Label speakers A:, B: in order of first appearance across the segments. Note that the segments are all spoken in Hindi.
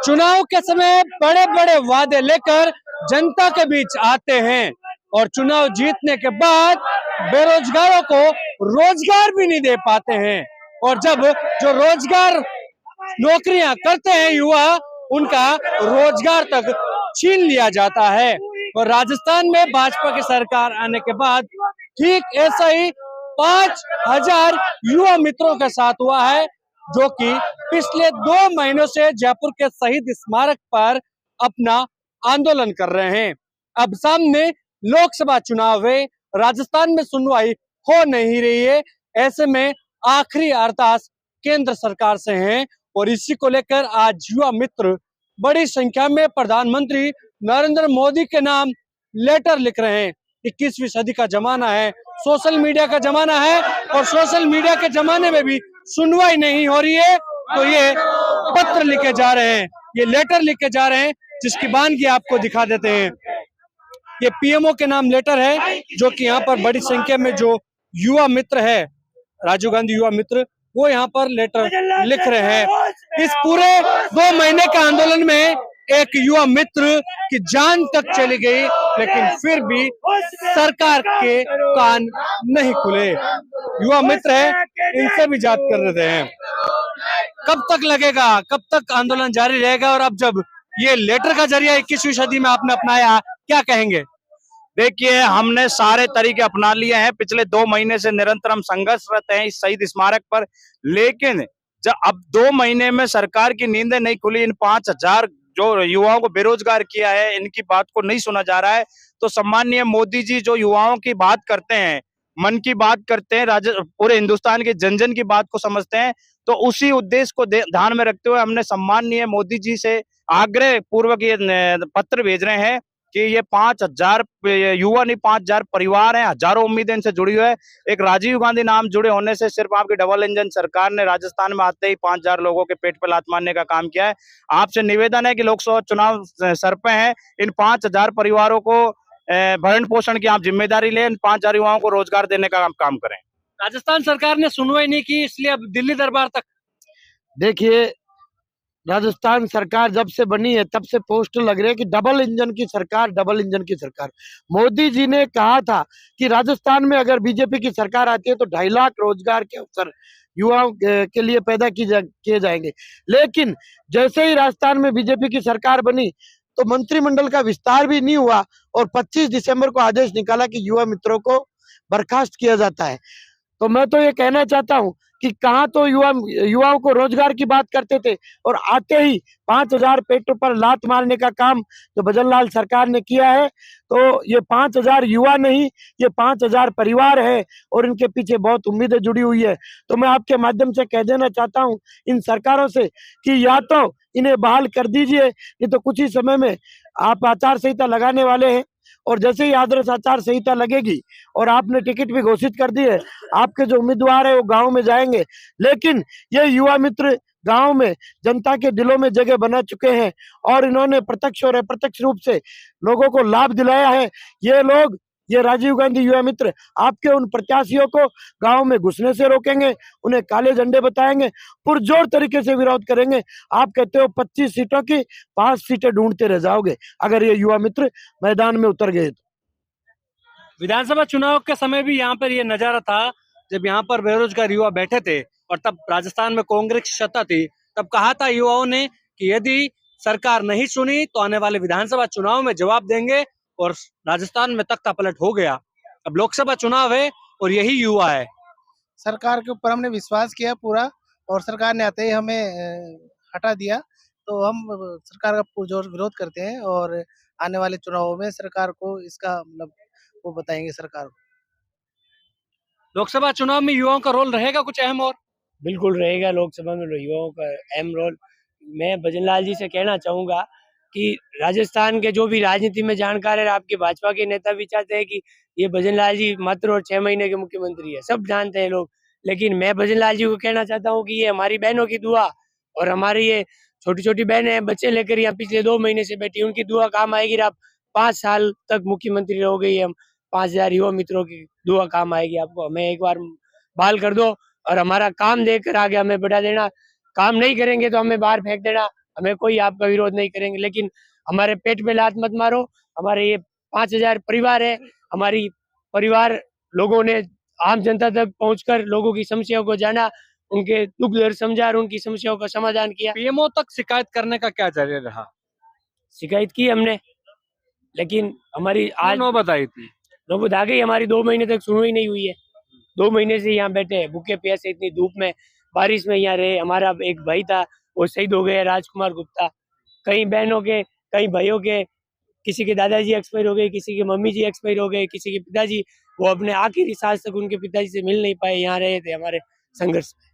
A: चुनाव के समय बड़े बड़े वादे लेकर जनता के बीच आते हैं और चुनाव जीतने के बाद बेरोजगारों को रोजगार भी नहीं दे पाते हैं। और जब जो रोजगार नौकरियां करते हैं युवा, उनका रोजगार तक छीन लिया जाता है। और राजस्थान में भाजपा की सरकार आने के बाद ठीक ऐसा ही 5,000 युवा मित्रों के साथ हुआ है, जो कि पिछले 2 महीनों से जयपुर के शहीद स्मारक पर अपना आंदोलन कर रहे हैं। अब सामने लोकसभा चुनाव है, राजस्थान में सुनवाई हो नहीं रही है। ऐसे में आखिरी अरदास केंद्र सरकार से है और इसी को लेकर आज युवा मित्र बड़ी संख्या में प्रधानमंत्री नरेंद्र मोदी के नाम लेटर लिख रहे हैं। 21वीं सदी का जमाना है, सोशल मीडिया का जमाना है और सोशल मीडिया के जमाने में भी सुनवाई नहीं हो रही है, तो ये पत्र लिखे जा रहे हैं, ये लेटर लिखे जा रहे हैं, जिसकी बानगी आपको दिखा देते हैं। ये पीएमओ के नाम लेटर है, जो कि यहाँ पर बड़ी संख्या में जो युवा मित्र है, राजीव गांधी युवा मित्र, वो यहाँ पर लेटर लिख रहे हैं। इस पूरे 2 महीने के आंदोलन में एक युवा मित्र की जान तक चली गई, लेकिन फिर भी सरकार के कान नहीं खुले। युवा मित्र है, इनसे भी बात कर रहे हैं। कब तक लगेगा, कब तक आंदोलन जारी रहेगा? और अब जब ये लेटर का जरिया 21वीं सदी में आपने अपनाया, क्या कहेंगे?
B: देखिए, हमने सारे तरीके अपना लिए हैं। पिछले 2 महीने से निरंतर हम संघर्षरत हैं इस शहीद स्मारक पर, लेकिन जब अब 2 महीने में सरकार की नींदें नहीं खुली, इन 5,000 जो युवाओं को बेरोजगार किया है, इनकी बात को नहीं सुना जा रहा है। तो सम्माननीय मोदी जी जो युवाओं की बात करते हैं, मन की बात करते हैं, पूरे हिंदुस्तान के जन जन की बात को समझते हैं, तो उसी उद्देश्य को ध्यान में रखते हुए हमने सम्माननीय मोदी जी से आग्रह पूर्वक ये पत्र भेज रहे हैं कि ये 5,000 युवा नहीं, 5,000 परिवार हैं, हजारों उम्मीदें इनसे जुड़ी हुई है। एक राजीव गांधी नाम जुड़े होने से सिर्फ आपकी डबल इंजन सरकार ने राजस्थान में आते ही 5,000 लोगों के पेट पर लात मारने का काम किया है। आपसे निवेदन है कि लोकसभा चुनाव सर पे है, इन 5,000 परिवारों को भरण पोषण की आप जिम्मेदारी लें, इन 5,000 युवाओं को रोजगार देने का काम करें।
A: राजस्थान सरकार ने सुनवाई नहीं की, इसलिए अब दिल्ली दरबार तक।
C: देखिए, राजस्थान सरकार जब से बनी है तब से पोस्टर लग रहे हैं कि डबल इंजन की सरकार, डबल इंजन की सरकार। मोदी जी ने कहा था कि राजस्थान में अगर बीजेपी की सरकार आती है तो 2.5 लाख रोजगार के अवसर युवाओं के लिए पैदा किए जाएंगे। लेकिन जैसे ही राजस्थान में बीजेपी की सरकार बनी तो मंत्रिमंडल का विस्तार भी नहीं हुआ और 25 दिसंबर को आदेश निकाला कि युवा मित्रों को बर्खास्त किया जाता है। तो मैं तो ये कहना चाहता हूँ कि कहाँ तो युवाओं को रोजगार की बात करते थे और आते ही 5,000 पेटों पर लात मारने का काम जो भजनलाल सरकार ने किया है। तो ये 5,000 युवा नहीं, ये 5,000 परिवार है और इनके पीछे बहुत उम्मीदें जुड़ी हुई है। तो मैं आपके माध्यम से कह देना चाहता हूँ इन सरकारों से कि या तो इन्हें बहाल कर दीजिए, नहीं तो कुछ ही समय में आप आचार संहिता लगाने वाले हैं और जैसे ही आदर्श आचार संहिता लगेगी और आपने टिकट भी घोषित कर दी है, आपके जो उम्मीदवार है वो गांव में जाएंगे। लेकिन ये युवा मित्र गांव में जनता के दिलों में जगह बना चुके हैं और इन्होंने प्रत्यक्ष और अप्रत्यक्ष रूप से लोगों को लाभ दिलाया है। ये राजीव गांधी युवा मित्र आपके उन प्रत्याशियों को गांव में घुसने से रोकेंगे, उन्हें काले झंडे बताएंगे, पुरजोर तरीके से विरोध करेंगे। आप कहते हो 25 सीटों की 5 सीटें ढूंढते रह जाओगे अगर ये युवा मित्र मैदान में उतर गए तो।
A: विधानसभा चुनाव के समय भी यहाँ पर ये नजारा था, जब यहाँ पर बेरोजगार युवा बैठे थे और तब राजस्थान में कांग्रेस की सत्ता थी, तब कहा था युवाओं ने कि यदि सरकार नहीं सुनी तो आने वाले विधानसभा चुनाव में जवाब देंगे, और राजस्थान में तख्ता पलट हो गया। अब लोकसभा चुनाव है और यही युवा है।
D: सरकार के ऊपर हमने विश्वास किया पूरा और सरकार ने आते ही हमें हटा दिया, तो हम सरकार का पुरजोर विरोध करते हैं और आने वाले चुनावों में सरकार को इसका मतलब वो बताएंगे सरकार को।
A: लोकसभा चुनाव में युवाओं का रोल रहेगा कुछ अहम? और
E: बिल्कुल रहेगा लोकसभा में युवाओं का अहम रोल। मैं भजनलाल जी से कहना चाहूंगा कि राजस्थान के जो भी राजनीति में जानकार है, आपके भाजपा के नेता भी चाहते हैं कि ये भजनलाल जी मात्र और 6 महीने के मुख्यमंत्री है, सब जानते हैं लोग। लेकिन मैं भजनलाल जी को कहना चाहता हूँ कि ये हमारी बहनों की दुआ और हमारी ये छोटी छोटी बहनें बच्चे लेकर यहाँ पिछले 2 महीने से बैठी, उनकी दुआ काम आएगी। आप 5 साल तक मुख्यमंत्री रहोगे, हम 5,000 युवा मित्रों की दुआ काम आएगी आपको। हमें एक बार बहाल कर दो और हमारा काम देखकर आगे हमें बढ़ा देना। काम नहीं करेंगे तो हमें बाहर फेंक देना। हमें कोई आपका विरोध नहीं करेंगे, लेकिन हमारे पेट में लात मत मारो। हमारे ये 5,000 परिवार है, हमारी परिवार लोगों ने आम जनता तक पहुंचकर लोगों की समस्याओं को जाना, उनके दुख दर्द समझा और उनकी समस्याओं का समाधान किया।
A: पीएमओ तक शिकायत करने का क्या जरिया रहा?
E: शिकायत की हमने, लेकिन हमारी आज
A: नौबत आई थी।
E: नौबत आ गई, हमारी 2 महीने तक सुनवाई नहीं हुई है। 2 महीने से यहाँ बैठे हैं भूखे प्यासे, इतनी धूप में बारिश में यहाँ रहे। हमारा एक भाई था, वो शहीद हो गया, राजकुमार गुप्ता। कई बहनों के, कई भाइयों के, किसी के दादाजी एक्सपायर हो गए, किसी के मम्मी जी एक्सपायर हो गए, किसी के पिताजी, वो अपने आखिरी सांस तक उनके पिताजी से मिल नहीं पाए, यहाँ रहे थे हमारे संघर्ष में।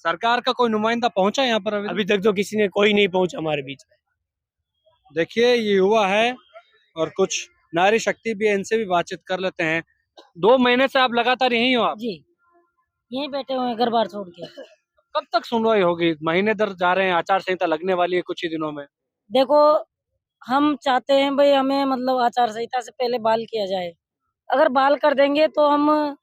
A: सरकार का कोई नुमाइंदा पहुंचा यहाँ पर
E: अभी तक तो किसी ने, कोई नहीं पहुंचा हमारे बीच में।
A: देखिए ये युवा है और कुछ नारी शक्ति भी है, इनसे भी बातचीत कर लेते हैं। 2 महीने से आप लगातार यहीं हो? आप
F: जी यहीं बैठे हुए हैं घर बार छोड़ के।
A: कब तक सुनवाई होगी? महीने दर जा रहे हैं, आचार संहिता लगने वाली है कुछ ही दिनों में।
F: देखो हम चाहते हैं भाई हमें मतलब आचार संहिता से पहले बाल किया जाए। अगर बाल कर देंगे तो हम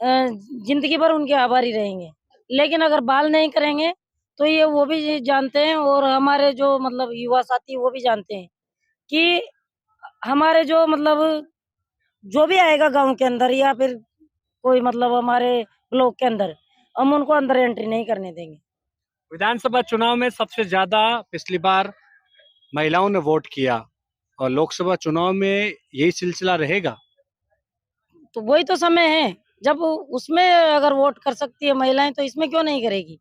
F: जिंदगी भर उनके आभारी रहेंगे, लेकिन अगर बाल नहीं करेंगे तो ये वो भी जानते हैं और हमारे जो मतलब युवा साथी वो भी जानते हैं कि हमारे जो मतलब जो भी आएगा गांव के अंदर या फिर कोई मतलब हमारे ब्लॉक के अंदर, हम उनको अंदर एंट्री नहीं करने देंगे।
A: विधानसभा चुनाव में सबसे ज्यादा पिछली बार महिलाओं ने वोट किया और लोकसभा चुनाव में यही सिलसिला रहेगा।
F: तो वही तो समय है जब उसमें अगर वोट कर सकती है महिलाएं तो इसमें क्यों नहीं करेगी।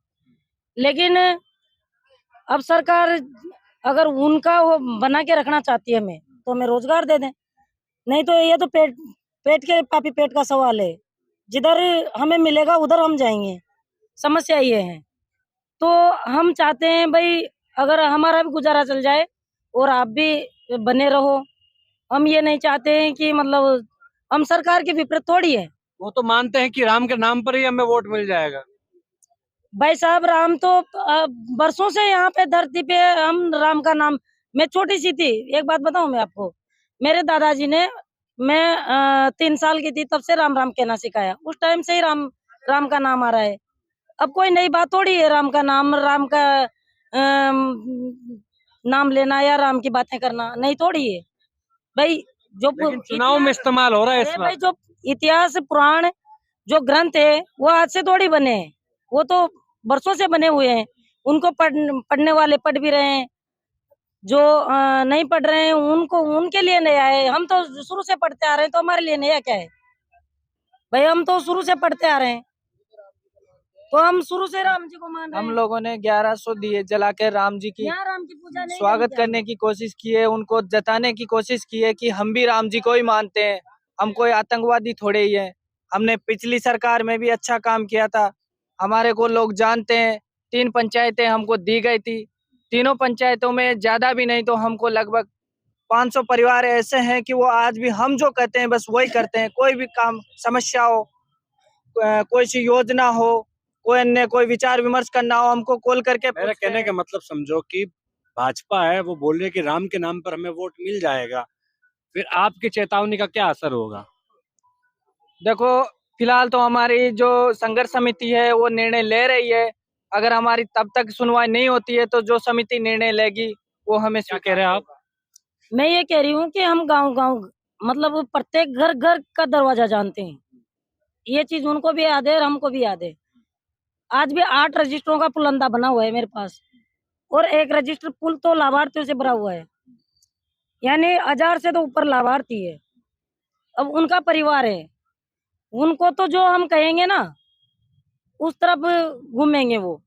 F: लेकिन अब सरकार अगर उनका वो बना के रखना चाहती है हमें, तो हमें रोजगार दे दें, नहीं तो ये तो पेट के पापी पेट का सवाल है। जिधर हमें मिलेगा उधर हम जाएंगे, समस्या ये है। तो हम चाहते हैं भाई अगर हमारा भी गुजारा चल जाए और आप भी बने रहो। हम ये नहीं चाहते हैं कि मतलब हम सरकार के विपरीत थोड़ी है।
A: वो तो मानते हैं कि राम के नाम पर ही हमें वोट मिल जाएगा।
F: भाई साहब राम तो बरसों से यहाँ पे धरती पे हम राम का नाम, मैं छोटी सी थी, एक बात बताऊं मैं आपको, मेरे दादाजी ने, मैं 3 साल की थी तब से राम राम कहना सिखाया, उस टाइम से ही राम राम का नाम आ रहा है। अब कोई नई बात थोड़ी है राम का नाम, राम का नाम लेना या राम की बातें करना, नहीं थोड़ी है भाई। जो
A: चुनाव में इस्तेमाल हो रहा है इस
F: भाई, जो इतिहास पुराण जो ग्रंथ है वो आज से थोड़ी बने हैं, वो तो बरसों से बने हुए हैं। उनको पढ़ने वाले पढ़ भी रहे हैं, जो नहीं पढ़ रहे हैं उनको, उनके लिए नया है। हम तो शुरू से पढ़ते आ रहे हैं, तो हमारे लिए नया क्या है भाई? हम तो शुरू से पढ़ते आ रहे हैं, तो हम शुरू से राम जी को मान रहे हैं।
G: हम लोगों ने 1100 दिए जला के राम जी की
F: यहाँ राम की पूजा नहीं
G: स्वागत
F: करनी
G: करने की कोशिश की है, उनको जताने की कोशिश की है कि हम भी राम जी को ही मानते हैं, हम कोई आतंकवादी थोड़े ही है। हमने पिछली सरकार में भी अच्छा काम किया था, हमारे को लोग जानते हैं। 3 पंचायतें हमको दी गई थी, तीनों पंचायतों में ज्यादा भी नहीं तो हमको लगभग 500 परिवार ऐसे हैं कि वो आज भी हम जो कहते हैं बस वही करते हैं। कोई भी काम, समस्या हो, कोई सी योजना हो, कोई अन्य कोई विचार विमर्श करना हो, हमको कॉल करके
A: मेरे कहने का मतलब समझो कि भाजपा है वो बोल रही है कि राम के नाम पर हमें वोट मिल जाएगा, फिर आपकी चेतावनी का क्या असर होगा?
G: देखो फिलहाल तो हमारी जो संघर्ष समिति है वो निर्णय ले रही है। अगर हमारी तब तक सुनवाई नहीं होती है तो जो समिति निर्णय लेगी वो हमें
A: क्या कह रहे हैं आप?
F: मैं ये कह रही हूँ कि हम गांव मतलब प्रत्येक घर घर का दरवाजा जानते हैं, ये चीज उनको भी याद है और हमको भी याद है। आज भी 8 रजिस्टरों का पुलंदा बना हुआ है मेरे पास, और 1 रजिस्टर पुल तो लाभार्थियों से भरा हुआ है, यानी 1000 से तो ऊपर लाभार्थी है। अब उनका परिवार है, उनको तो जो हम कहेंगे ना उस तरफ घूमेंगे वो।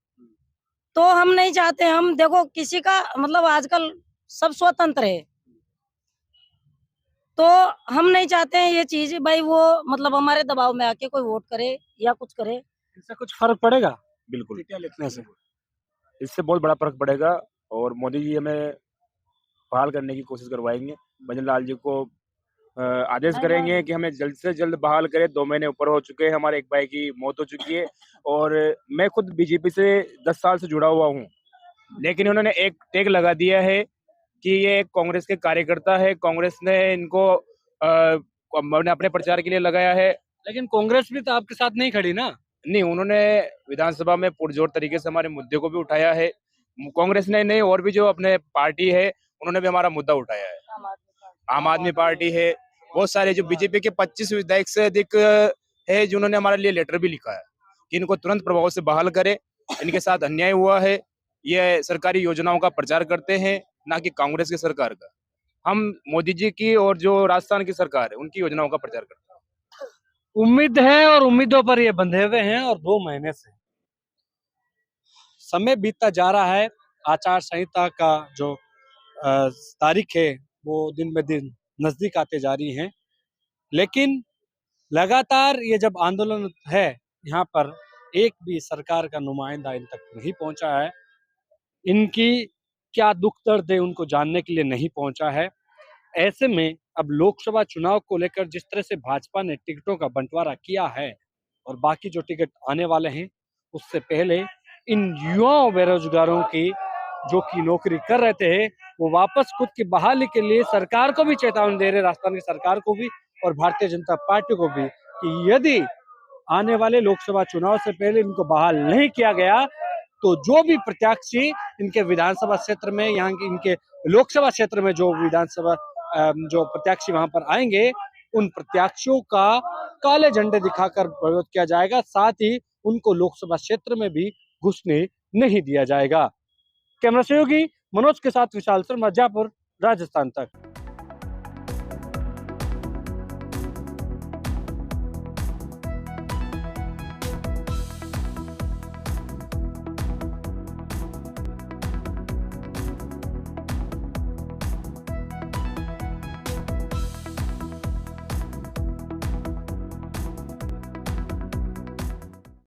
F: तो हम नहीं चाहते, हम देखो किसी का मतलब आजकल सब स्वतंत्र है, तो हम नहीं चाहते हैं ये चीज भाई वो मतलब हमारे दबाव में आके कोई वोट करे या कुछ करे।
A: इससे कुछ फर्क पड़ेगा?
H: बिल्कुल,
A: क्या लिखने से?
H: इससे बहुत बड़ा फर्क पड़ेगा और मोदी जी हमें बहाल करने की कोशिश करवाएंगे। भजन लाल जी को आदेश करेंगे कि हमें जल्द से जल्द बहाल करें। 2 महीने ऊपर हो चुके हैं, हमारे एक भाई की मौत हो चुकी है और मैं खुद बीजेपी से 10 साल से जुड़ा हुआ हूँ, लेकिन उन्होंने एक टैग लगा दिया है कि ये एक कांग्रेस के कार्यकर्ता है, कांग्रेस ने इनको अपने प्रचार के लिए लगाया है।
A: लेकिन कांग्रेस भी तो आपके साथ नहीं खड़ी ना?
H: नहीं, उन्होंने विधानसभा में पुरजोर तरीके से हमारे मुद्दे को भी उठाया है, कांग्रेस ने नहीं, और भी जो अपने पार्टी है उन्होंने भी हमारा मुद्दा उठाया है। आम आदमी पार्टी है, बहुत सारे जो बीजेपी के 25 विधायक से अधिक है जिन्होंने हमारे लिए लेटर भी लिखा है कि इनको तुरंत प्रभाव से बहाल करे, इनके साथ अन्याय हुआ है। ये सरकारी योजनाओं का प्रचार करते हैं, ना कि कांग्रेस की सरकार का। हम मोदी जी की और जो राजस्थान की सरकार है उनकी योजनाओं का प्रचार करते हैं।
A: उम्मीद है और उम्मीदों पर ये बंधे हुए हैं और 2 महीने से समय बीतता जा रहा है। आचार संहिता का जो तारीख है वो दिन ब दिन नजदीक आते जा रही हैं, लेकिन लगातार ये जब आंदोलन है यहाँ पर एक भी सरकार का नुमाइंदा इन तक नहीं पहुंचा है। इनकी क्या दुख दर्द है उनको जानने के लिए नहीं पहुंचा है। ऐसे में अब लोकसभा चुनाव को लेकर जिस तरह से भाजपा ने टिकटों का बंटवारा किया है और बाकी जो टिकट आने वाले हैं उससे पहले इन युवाओं बेरोजगारों की जो कि नौकरी कर रहे थे वो वापस खुद की बहाली के लिए सरकार को भी चेतावनी दे रहे, राजस्थान की सरकार को भी और भारतीय जनता पार्टी को भी, कि यदि आने वाले लोकसभा चुनाव से पहले इनको बहाल नहीं किया गया तो जो भी प्रत्याशी इनके विधानसभा क्षेत्र में, यहाँ के इनके लोकसभा क्षेत्र में जो विधानसभा जो प्रत्याशी वहां पर आएंगे उन प्रत्याशियों का काले झंडे दिखाकर विरोध किया जाएगा। साथ ही उनको लोकसभा क्षेत्र में भी घुसने नहीं दिया जाएगा। कैमरा सहयोगी मनोज के साथ विशाल शर्मा, जयपुर, राजस्थान तक।